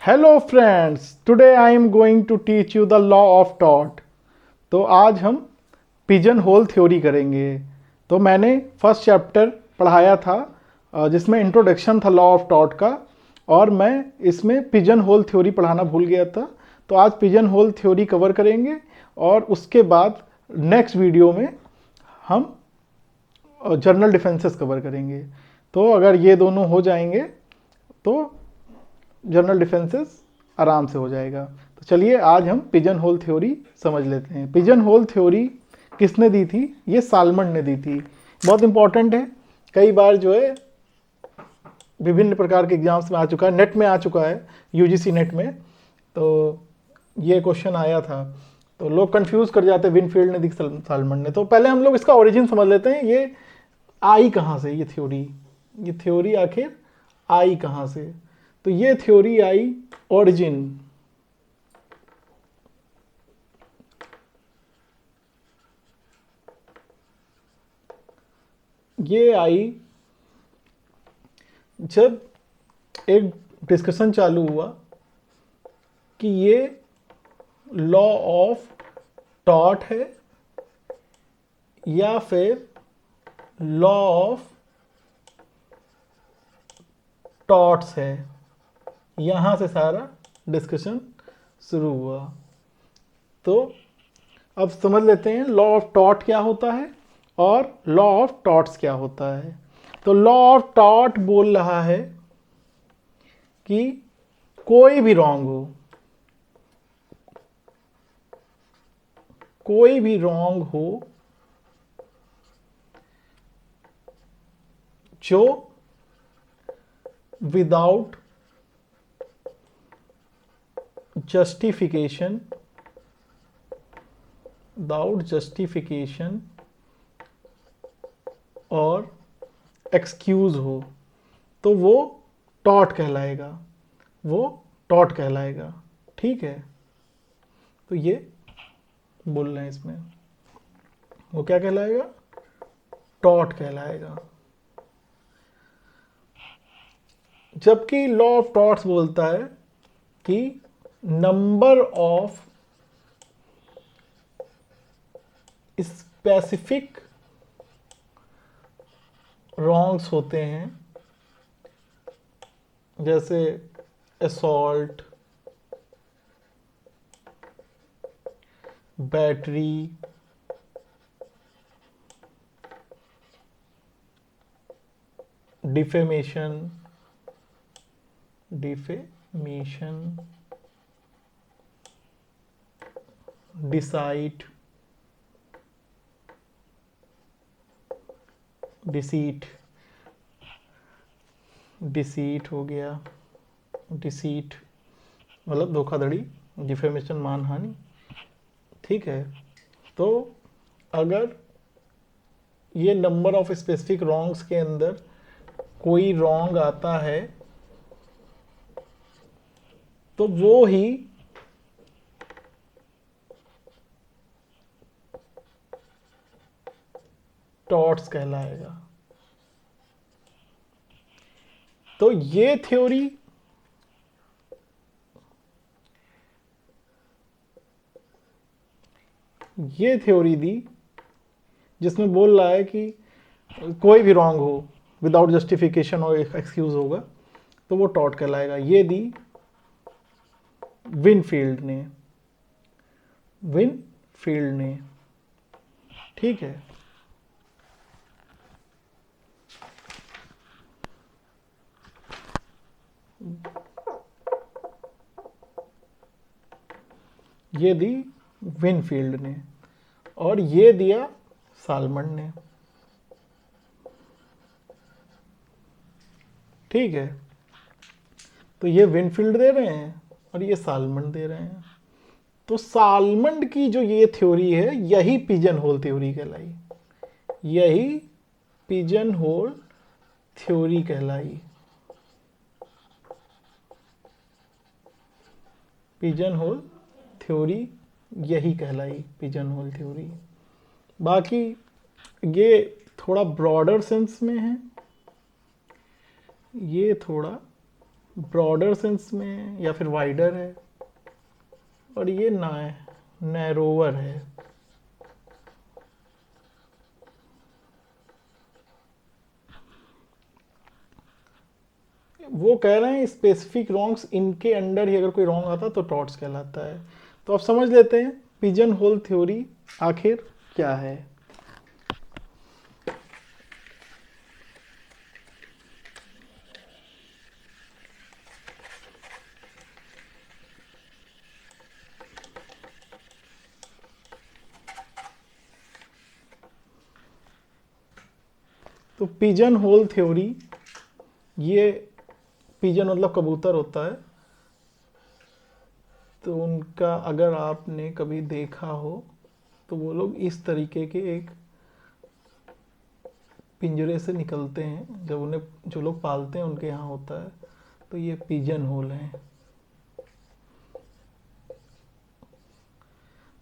Hello friends, today I am going to teach you the law of टॉट। तो आज हम पिजन होल थ्योरी करेंगे। तो मैंने फर्स्ट चैप्टर पढ़ाया था जिसमें इंट्रोडक्शन था लॉ ऑफ टॉट का, और मैं इसमें पिजन होल थ्योरी पढ़ाना भूल गया था। तो आज पिजन होल थ्योरी कवर करेंगे और उसके बाद नेक्स्ट वीडियो में हम जर्नल डिफेंसेस कवर करेंगे। तो अगर ये दोनों हो जाएंगे तो जनरल डिफेंसेस आराम से हो जाएगा। तो चलिए आज हम पिजन होल थ्योरी समझ लेते हैं। पिजन होल थ्योरी किसने दी थी? ये साल्मन ने दी थी। बहुत इंपॉर्टेंट है, कई बार जो है विभिन्न प्रकार के एग्जाम्स में आ चुका है, नेट में आ चुका है, यूजीसी नेट में। तो ये क्वेश्चन आया था, तो लोग कंफ्यूज कर जाते हैं, विनफील्ड ने दी साल्मन ने। तो पहले हम लोग इसका ओरिजिन समझ लेते हैं। ये आई कहाँ से? ये थ्योरी आखिर आई कहाँ से? तो ये थ्योरी आई ओरिजिन ये आई जब एक डिस्कशन चालू हुआ कि ये लॉ ऑफ टॉट है या फिर लॉ ऑफ टॉट्स है। यहां से सारा डिस्कशन शुरू हुआ। तो अब समझ लेते हैं लॉ ऑफ टॉट क्या होता है और लॉ ऑफ टॉट्स क्या होता है। तो लॉ ऑफ टॉट बोल रहा है कि कोई भी रॉन्ग हो, कोई भी रॉन्ग हो जो विदाउट जस्टिफिकेशन और एक्सक्यूज हो, तो वो टॉट कहलाएगा। ठीक है। तो ये बोल रहे हैं इसमें, वो क्या कहलाएगा? टॉट कहलाएगा। जबकि लॉ ऑफ टॉट्स बोलता है कि नंबर ऑफ स्पेसिफिक रॉन्ग्स होते हैं, जैसे assault, battery, defamation, decide, deceit हो गया, डिसीट मतलब धोखाधड़ी, डिफेमेशन मानहानि। ठीक है। तो अगर ये नंबर ऑफ स्पेसिफिक रॉन्ग्स के अंदर कोई रॉन्ग आता है तो वो ही टॉट्स कहलाएगा। तो ये थ्योरी दी जिसमें बोल रहा है कि कोई भी रॉन्ग हो विदाउट जस्टिफिकेशन और एक्सक्यूज होगा तो वो टॉट कहलाएगा। ये दी विनफील्ड ने। ठीक है। ये दी विनफील्ड ने और ये दिया साल्मन ने। ठीक है। तो ये विनफील्ड दे रहे हैं और ये साल्मन दे रहे हैं। तो साल्मन की जो ये थ्योरी है यही पिजन होल थ्योरी कहलाई। यही पिजन होल थ्योरी कहलाई। पिजन होल थ्योरी यही कहलाई, पिजन होल थ्योरी। बाकी ये थोड़ा ब्रॉडर सेंस में है, ये थोड़ा ब्रॉडर सेंस में या फिर वाइडर है, और ये नैरोवर है। वो कह रहे हैं स्पेसिफिक रॉन्ग्स, इनके अंडर ही अगर कोई रॉन्ग आता तो टॉट्स कहलाता है। तो अब समझ लेते हैं पिजन होल थ्योरी आखिर क्या है। तो पिजन होल थ्योरी, ये पिजन मतलब कबूतर होता है, तो उनका अगर आपने कभी देखा हो तो वो लोग इस तरीके के एक पिंजरे से निकलते हैं, जब उन्हें जो लोग पालते हैं उनके यहाँ होता है। तो ये पिजन होल है।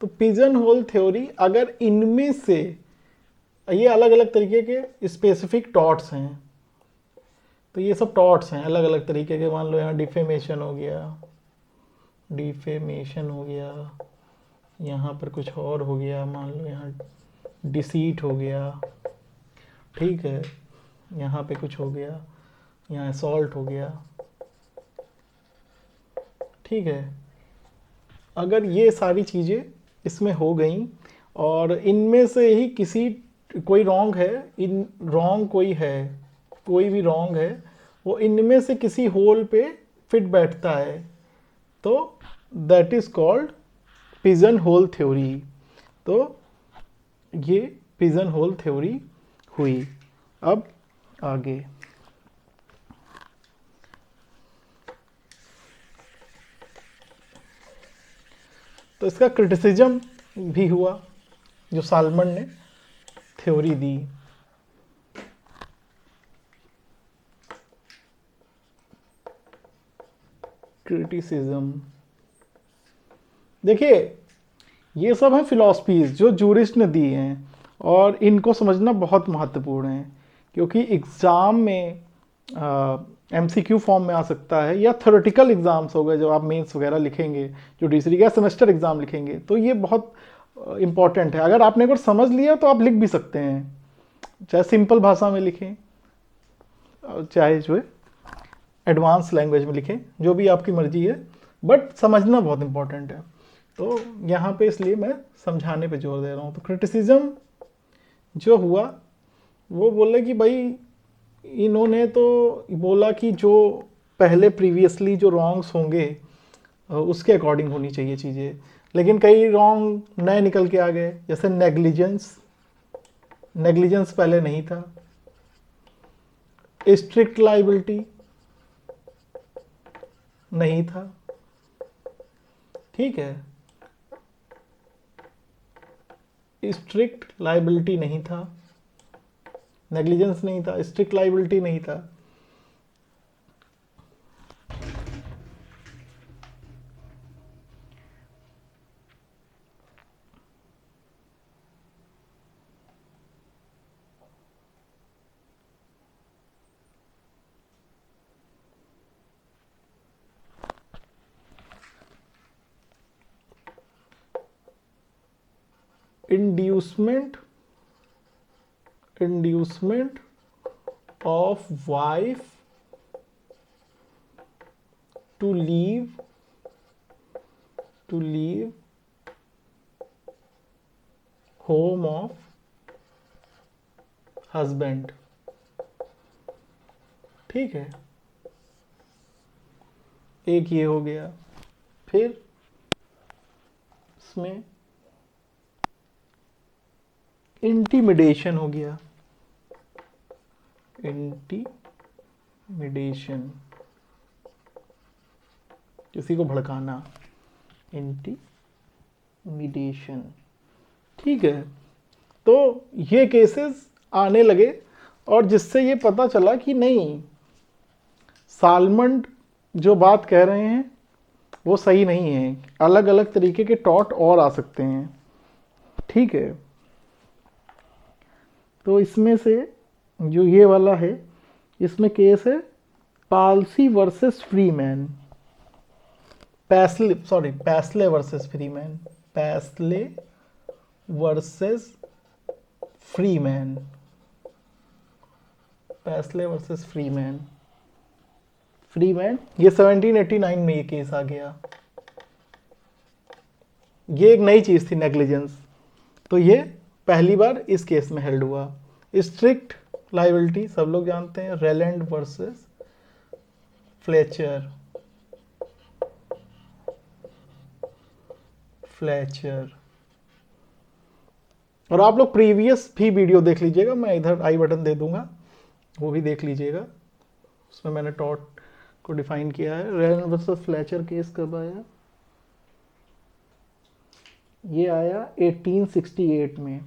तो पिजन होल थ्योरी, अगर इनमें से ये अलग अलग तरीके के स्पेसिफिक टॉट्स हैं, तो ये सब टॉट्स हैं अलग अलग तरीके के। मान लो यहाँ डिफेमेशन हो गया, डिफेमेशन हो गया, यहाँ पर कुछ और हो गया, मान लो यहाँ डिसीट हो गया, ठीक है, यहाँ पे कुछ हो गया, यहाँ असॉल्ट हो गया, ठीक है। अगर ये सारी चीज़ें इसमें हो गई और इनमें से ही किसी कोई रॉन्ग है, इन रॉन्ग कोई है, कोई भी रॉन्ग है, वो इनमें से किसी होल पे फिट बैठता है, तो that is called pigeon whole theory. तो ये पिजन होल थ्योरी हुई। अब आगे, तो इसका क्रिटिसिज्म भी हुआ, जो साल्मन ने थ्योरी दी। क्रिटिसिज्म, देखिए ये सब है फिलॉसफीज जो जूरिस्ट ने दी हैं, और इनको समझना बहुत महत्वपूर्ण है, क्योंकि एग्ज़ाम में एमसीक्यू फॉर्म में आ सकता है, या थ्योरेटिकल एग्जाम्स हो गए जब आप मेंस वगैरह लिखेंगे, जुडिशरी का सेमेस्टर एग्ज़ाम लिखेंगे, तो ये बहुत इम्पॉर्टेंट है। अगर आपने एक बार समझ लिया तो आप लिख भी सकते हैं, चाहे सिंपल भाषा में लिखें, चाहे जो है एडवांस लैंग्वेज में लिखें, जो भी आपकी मर्जी है, बट समझना बहुत इंपॉर्टेंट है। तो यहाँ पे इसलिए मैं समझाने पे जोर दे रहा हूँ। तो क्रिटिसिज्म जो हुआ, वो बोले कि भाई इन्होंने तो बोला कि जो पहले प्रीवियसली जो रॉन्ग्स होंगे उसके अकॉर्डिंग होनी चाहिए चीज़ें, लेकिन कई रॉन्ग नए निकल के आ गए, जैसे नेग्लिजेंस, नेग्लिजेंस पहले नहीं था। स्ट्रिक्ट लाइबिलिटी नहीं था, ठीक है, स्ट्रिक्ट लाइबिलिटी नहीं था, नेग्लिजेंस नहीं था, स्ट्रिक्ट लाइबिलिटी नहीं था। inducement of wife to leave home of husband, ठीक है, एक ये हो गया। फिर इसमें इंटिमिडेशन हो गया, इंटिमिडेशन, किसी को भड़काना, इंटिमिडेशन, ठीक है। तो ये केसेस आने लगे, और जिससे ये पता चला कि नहीं, साल्मन जो बात कह रहे हैं वो सही नहीं है, अलग अलग तरीके के टॉट और आ सकते हैं, ठीक है। तो इसमें से जो ये वाला है, इसमें केस है पालसी versus Freeman, Pasley versus Freeman, Pasley versus Freeman, Pasley versus Freeman, Freeman, ये 1789 में ये केस आ गया। ये एक नई चीज थी नेग्लिजेंस, तो ये पहली बार इस केस में हेल्ड हुआ। स्ट्रिक्ट लाइबिलिटी सब लोग जानते हैं, रेलैंड वर्सेस फ्लेचर, और आप लोग प्रीवियस भी वीडियो देख लीजिएगा, मैं इधर आई बटन दे दूंगा, वो भी देख लीजिएगा, उसमें मैंने टॉट को डिफाइन किया है। रेलैंड वर्सेस फ्लेचर केस कब आया? ये आया 1868 में,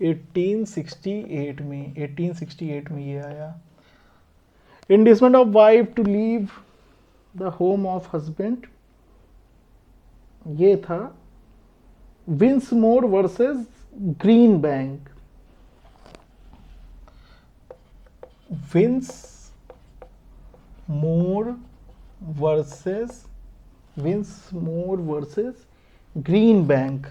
1868 में ये आया। Inducement of wife to leave the home of husband, ये था Winsmore versus Greenbank, Winsmore versus Greenbank,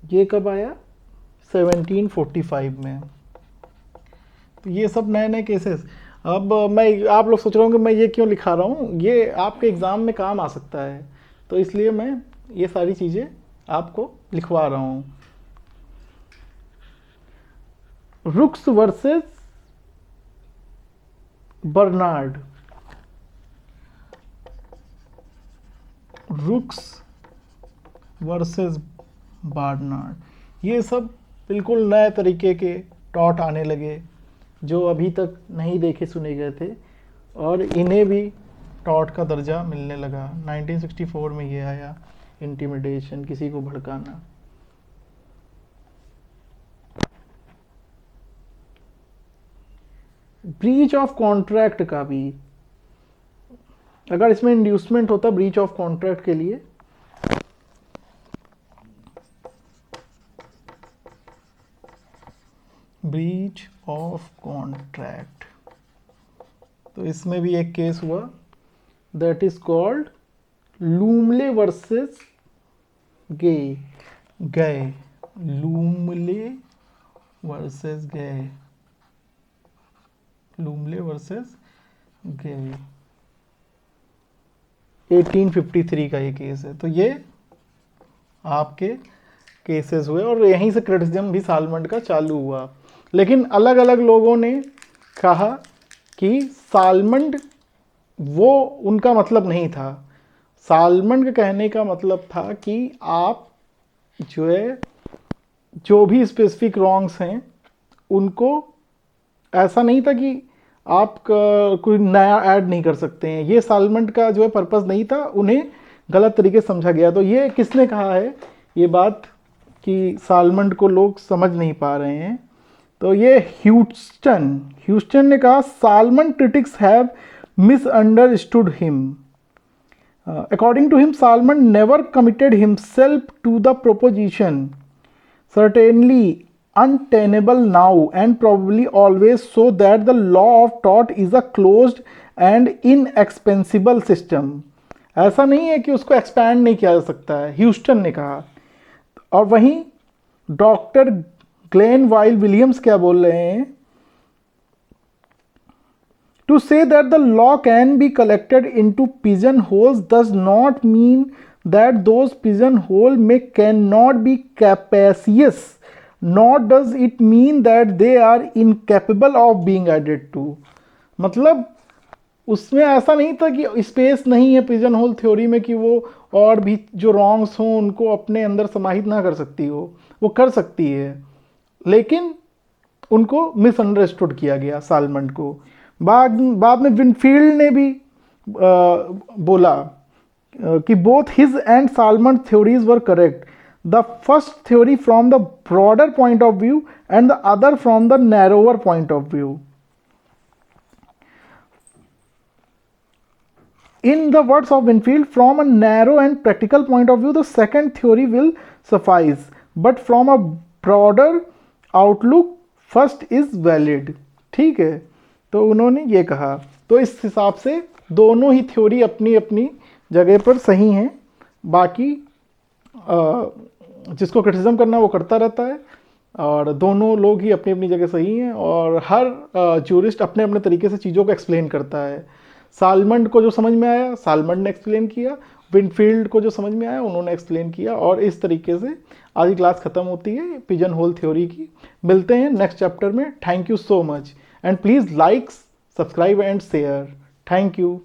ये कब आया? 1745 में। तो ये सब नए नए केसेस। अब मैं, आप लोग सोच रहे होंगे मैं ये क्यों लिखा रहा हूँ, ये आपके एग्ज़ाम में काम आ सकता है, तो इसलिए मैं ये सारी चीज़ें आपको लिखवा रहा हूँ। रुक्स वर्सेस बर्नार्ड, रुक्स वर्सेस बर्नार्ड, ये सब बिल्कुल नए तरीके के टॉट आने लगे जो अभी तक नहीं देखे सुने गए थे, और इन्हें भी टॉट का दर्जा मिलने लगा। 1964 में ये आया, इंटिमिडेशन, किसी को भड़काना। ब्रीच ऑफ कॉन्ट्रैक्ट का भी, अगर इसमें इंड्यूसमेंट होता ब्रीच ऑफ कॉन्ट्रैक्ट के लिए, ब्रीच ऑफ कॉन्ट्रैक्ट, तो इसमें भी एक केस हुआ, दैट इज कॉल्ड लूमले वर्सेस गए, लूमले वर्सेस गए, 1853 का ये केस है। तो ये आपके केसेस हुए, और यहीं से क्रिटिसिज्म भी सालमंड का चालू हुआ। लेकिन अलग अलग लोगों ने कहा कि सालमंड, वो उनका मतलब नहीं था। सालमंड के कहने का मतलब था कि आप जो भी स्पेसिफिक रॉन्ग्स हैं उनको, ऐसा नहीं था कि आप कोई नया ऐड नहीं कर सकते हैं, ये सालमंड का पर्पस नहीं था, उन्हें गलत तरीके से समझा गया। तो ये किसने कहा है ये बात कि सालमंड को लोग समझ नहीं पा रहे हैं? तो ये ह्यूस्टन ने कहा, Salmond critics have misunderstood him. According to him, Salmon never committed himself to the proposition, certainly untenable now and probably always, so that the law of tort is a closed and inexpansible system. ऐसा नहीं है कि उसको expand नहीं किया जा सकता है, ह्यूस्टन ने कहा। और वहीं डॉक्टर ग्लेन वाइल विलियम्स क्या बोल रहे हैं? To say that the law can be collected into pigeonholes does not mean that those pigeonholes cannot be capacious, nor does it mean that they are incapable of being added to. मतलब उसमें ऐसा नहीं था कि space नहीं है pigeon whole theory में कि वो और भी जो रॉन्ग्स हों उनको अपने अंदर समाहित ना कर सकती हो, वो कर सकती है, लेकिन उनको मिसअंडरस्टूड किया गया सालमंड को। बाद में विनफील्ड ने भी बोला कि both his and Salmond theories were correct, the first theory from the broader point of view and the other from the narrower point of view. In the words of Winfield, from a narrow and practical point of view, the second theory will suffice. But from a broader outlook, first is valid. ठीक है, तो उन्होंने ये कहा। तो इस हिसाब से दोनों ही थ्योरी अपनी अपनी जगह पर सही हैं। बाकी जिसको क्रिटिसिज्म करना वो करता रहता है, और दोनों लोग ही अपनी अपनी जगह सही हैं, और हर ज्यूरिस्ट अपने अपने तरीके से चीज़ों को एक्सप्लेन करता है। सालमंड को जो समझ में आया सालमंड ने एक्सप्लेन किया, विनफील्ड को जो समझ में आया उन्होंने एक्सप्लेन किया, और इस तरीके से आज की क्लास ख़त्म होती है पिजन होल थ्योरी की। मिलते हैं नेक्स्ट चैप्टर में। Thank you so much, and please like, subscribe and share. Thank you.